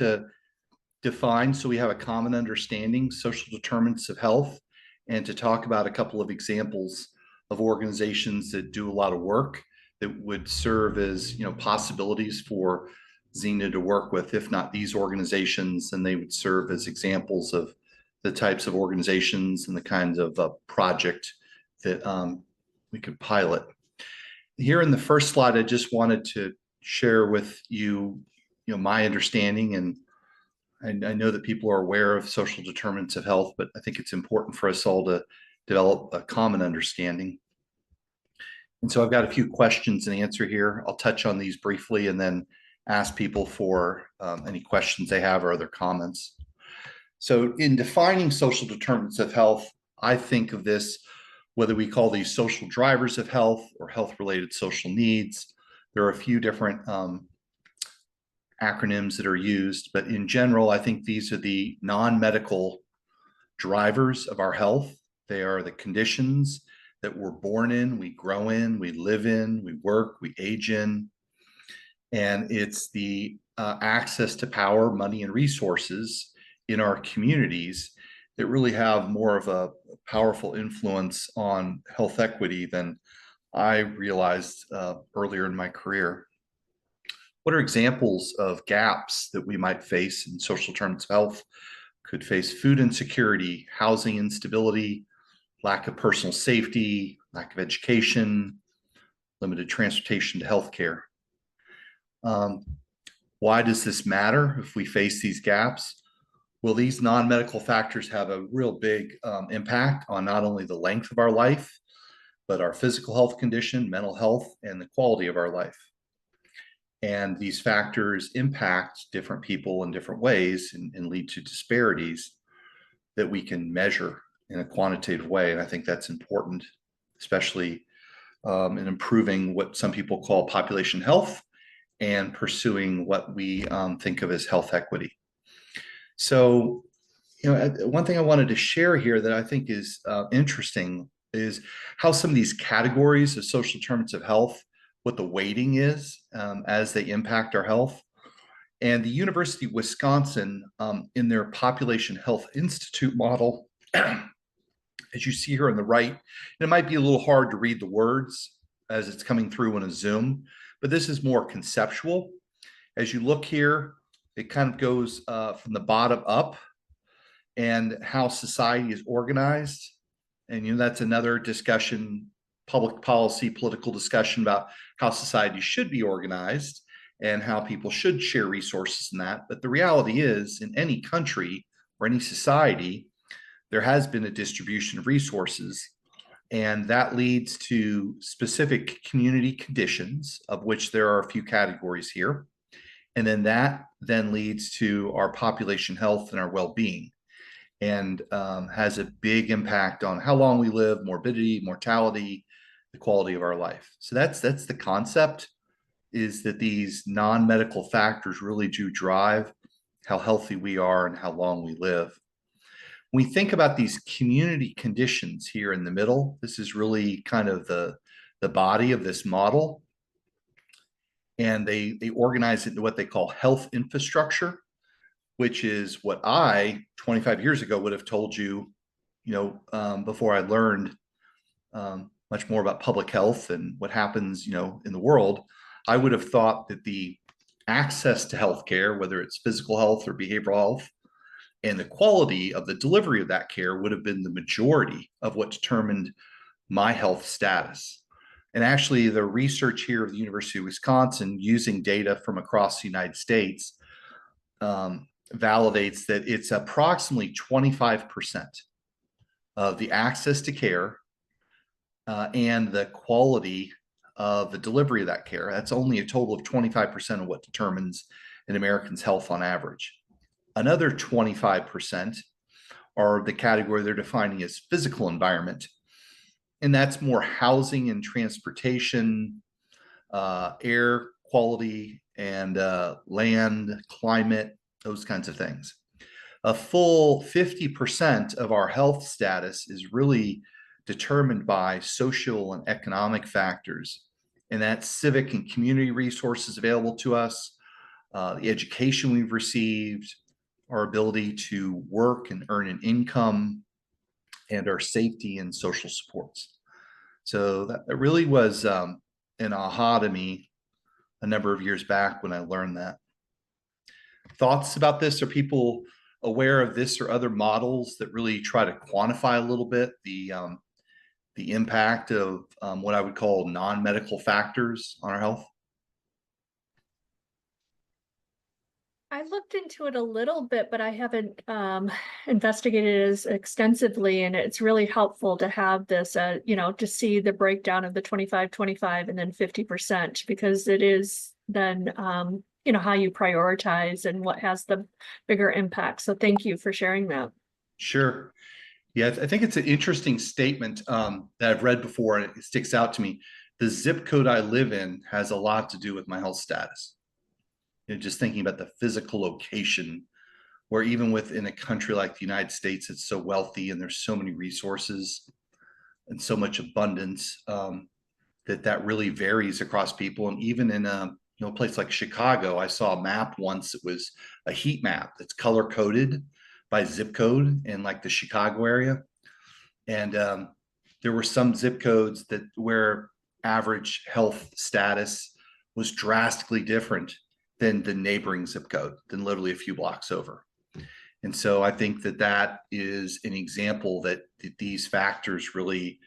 to define, so we have a common understanding, social determinants of health, and to talk about a couple of examples of organizations that do a lot of work that would serve as, possibilities for Xena to work with. If not these organizations, then they would serve as examples of the types of organizations and the kinds of project that we could pilot. Here in the first slide, I just wanted to share with you, my understanding, and I know that people are aware of social determinants of health, but I think it's important for us all to develop a common understanding. And so I've got a few questions and answer here. I'll touch on these briefly and then ask people for any questions they have or other comments. So in defining social determinants of health, I think of this, whether we call these social drivers of health or health-related social needs. There are a few different acronyms that are used, but in general, I think these are the non-medical drivers of our health. They are the conditions that we're born in, we grow in, we live in, we work, we age in. And it's the access to power, money, and resources in our communities that really have more of a powerful influence on health equity than I realized earlier in my career. What are examples of gaps that we might face in social determinants of health? Could face food insecurity, housing instability, lack of personal safety, lack of education, limited transportation to healthcare. Why does this matter if we face these gaps? Well, these non-medical factors have a real big impact on not only the length of our life, but our physical health condition, mental health, and the quality of our life. And these factors impact different people in different ways and lead to disparities that we can measure in a quantitative way. And I think that's important, especially in improving what some people call population health and pursuing what we think of as health equity. So, one thing I wanted to share here that I think is interesting is how some of these categories of social determinants of health, what the weighting is as they impact our health. And the University of Wisconsin, in their Population Health Institute model, as you see here on the right, it might be a little hard to read the words as it's coming through in a Zoom, but this is more conceptual. As you look here, it kind of goes from the bottom up and how society is organized. And that's another discussion, public policy, political discussion about how society should be organized and how people should share resources in that. But the reality is, in any country or any society, there has been a distribution of resources, and that leads to specific community conditions, of which there are a few categories here. And then that then leads to our population health and our well-being, and has a big impact on how long we live, morbidity, mortality, the quality of our life. So that's the concept, is that these non-medical factors really do drive how healthy we are and how long we live. When we think about these community conditions here in the middle, this is really kind of the body of this model. And they organize it into what they call health infrastructure, which is what I, 25 years ago, would have told you, before I learned much more about public health and what happens, in the world. I would have thought that the access to healthcare, whether it's physical health or behavioral health, and the quality of the delivery of that care would have been the majority of what determined my health status. And actually, the research here of the University of Wisconsin, using data from across the United States, validates that it's approximately 25% of the access to care and the quality of the delivery of that care. That's only a total of 25% of what determines an American's health on average. Another 25% are the category they're defining as physical environment. And that's more housing and transportation, air quality, and land, climate, those kinds of things. A full 50% of our health status is really determined by social and economic factors. And that's civic and community resources available to us, the education we've received, our ability to work and earn an income, and our safety and social supports. So that really was an aha to me a number of years back when I learned that. Thoughts about this? Are people aware of this or other models that really try to quantify a little bit the impact of what I would call non-medical factors on our health? I looked into it a little bit, but I haven't investigated it as extensively, and it's really helpful to have this, to see the breakdown of the 25-25 and then 50%, because it is then, how you prioritize and what has the bigger impact. So thank you for sharing that. Sure. Yeah, I think it's an interesting statement that I've read before, and it sticks out to me. The zip code I live in has a lot to do with my health status. Just thinking about the physical location, where even within a country like the United States, it's so wealthy and there's so many resources and so much abundance that really varies across people. And even in a place like Chicago, I saw a map once. It was a heat map that's color coded by zip code in like the Chicago area, and there were some zip codes that where average health status was drastically different than the neighboring zip code, than literally a few blocks over. And so I think that is an example that these factors really,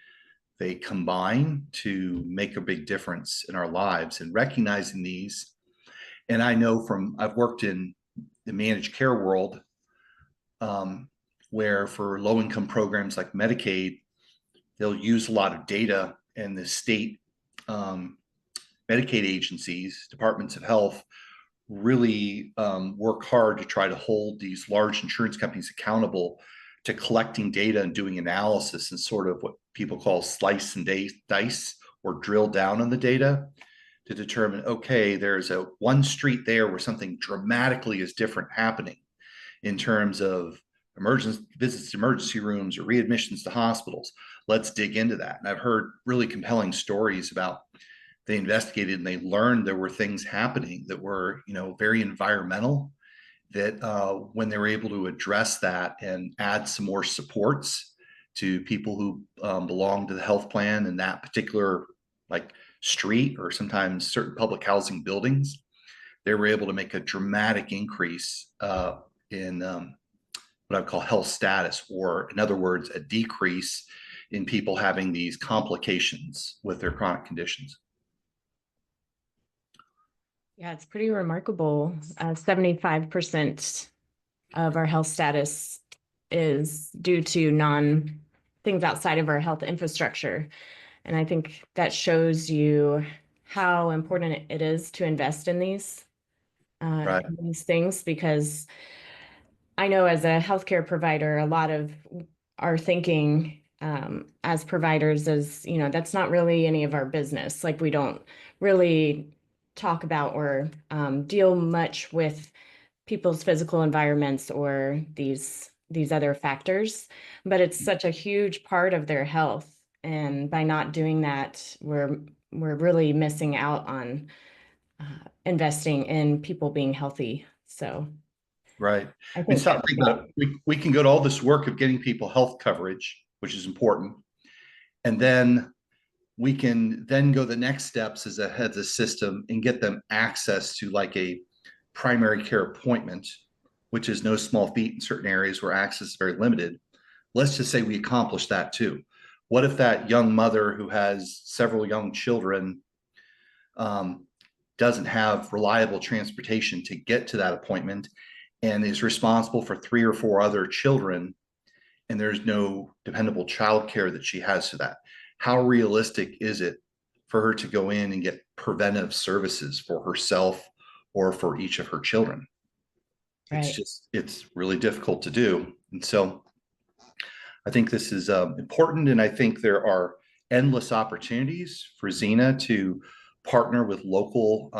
they combine to make a big difference in our lives, and recognizing these. And I know I've worked in the managed care world, where for low income programs like Medicaid, they'll use a lot of data, and the state Medicaid agencies, departments of health, really work hard to try to hold these large insurance companies accountable to collecting data and doing analysis and sort of what people call slice and dice, or drill down on the data to determine, okay, there's one street there where something dramatically is different happening in terms of emergency visits to emergency rooms or readmissions to hospitals. Let's dig into that. And I've heard really compelling stories about they investigated and they learned there were things happening that were, very environmental, that when they were able to address that and add some more supports to people who belong to the health plan in that particular like street, or sometimes certain public housing buildings, they were able to make a dramatic increase in what I call health status, or in other words, a decrease in people having these complications with their chronic conditions. Yeah, it's pretty remarkable. 75% of our health status is due to things outside of our health infrastructure. And I think that shows you how important it is to invest in these things, because I know as a healthcare provider, a lot of our thinking as providers is, that's not really any of our business. Like, we don't really talk about or deal much with people's physical environments or these other factors, but it's such a huge part of their health. And by not doing that, we're really missing out on investing in people being healthy. So right. I And think something about, we can go to all this work of getting people health coverage, which is important, and then we can then go the next steps as a system and get them access to like a primary care appointment, which is no small feat in certain areas where access is very limited. Let's just say we accomplish that too. What if that young mother who has several young children doesn't have reliable transportation to get to that appointment, and is responsible for 3 or 4 other children, and there's no dependable childcare that she has to that? How realistic is it for her to go in and get preventive services for herself or for each of her children? Right. It's really difficult to do. And so I think this is important. And I think there are endless opportunities for Xena to partner with local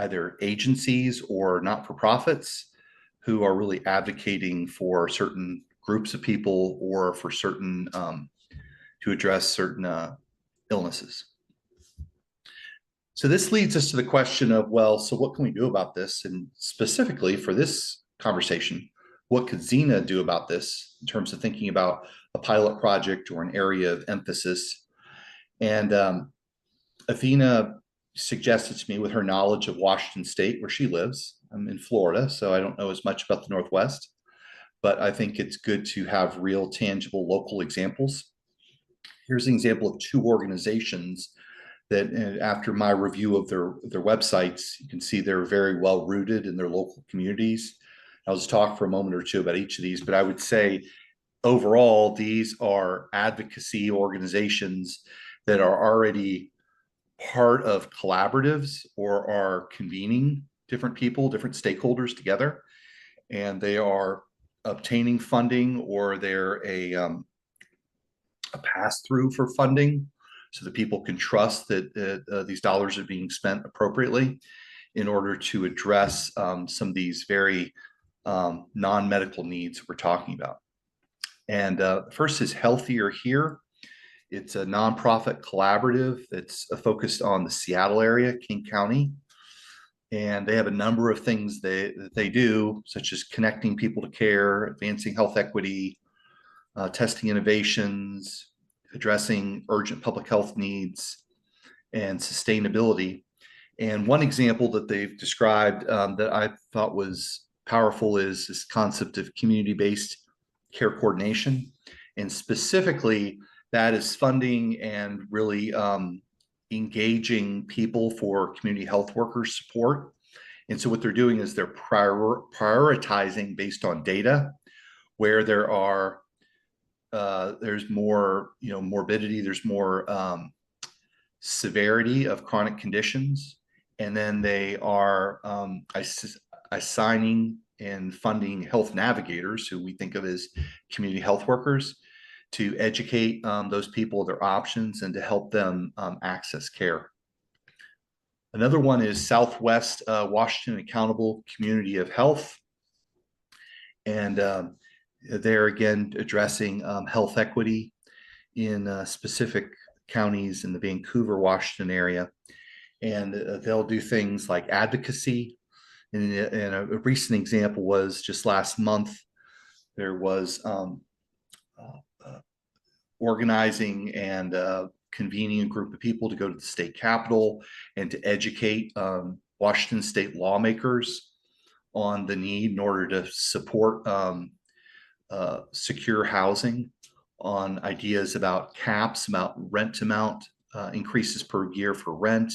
either agencies or not-for-profits who are really advocating for certain groups of people, or for certain to address certain illnesses. So this leads us to the question of, well, so what can we do about this? And specifically for this conversation, what could Xena do about this in terms of thinking about a pilot project or an area of emphasis? And Athena suggested to me, with her knowledge of Washington State, where she lives, I'm in Florida, so I don't know as much about the Northwest, but I think it's good to have real, tangible local examples. Here's an example of two organizations that, after my review of their websites, you can see they're very well rooted in their local communities. I'll just talk for a moment or two about each of these, but I would say overall, these are advocacy organizations that are already part of collaboratives or are convening different people, different stakeholders together, and they are obtaining funding, or they're a pass through for funding, so that people can trust that these dollars are being spent appropriately in order to address some of these very non-medical needs we're talking about. And first is Healthier Here. It's a nonprofit collaborative that's focused on the Seattle area, King County. And they have a number of things that they do, such as connecting people to care, advancing health equity, testing innovations, addressing urgent public health needs, and sustainability. And one example that they've described that I thought was powerful is this concept of community-based care coordination. And specifically, that is funding and really engaging people for community health workers support. And so what they're doing is they're prioritizing based on data where there's more, morbidity, there's more severity of chronic conditions, and then they are assigning and funding health navigators, who we think of as community health workers, to educate those people their options and to help them access care. Another one is Southwest Washington Accountable Community of Health. And they're again addressing health equity in specific counties in the Vancouver, Washington area. And they'll do things like advocacy. And a recent example was just last month, there was organizing and convening a group of people to go to the state capitol and to educate Washington state lawmakers on the need in order to support secure housing, on ideas about caps, about rent amount increases per year for rent,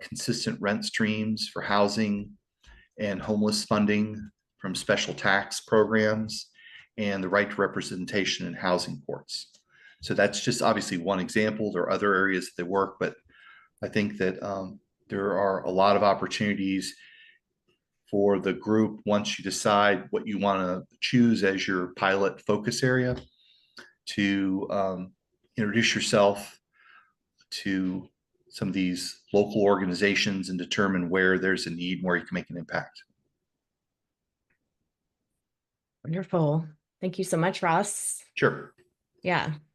consistent rent streams for housing, and homeless funding from special tax programs, and the right to representation in housing courts. So that's just obviously one example. There are other areas that they work, but I think that there are a lot of opportunities for the group, once you decide what you want to choose as your pilot focus area, to introduce yourself to some of these local organizations and determine where there's a need, where you can make an impact. Wonderful. Thank you so much, Ross. Sure. Yeah.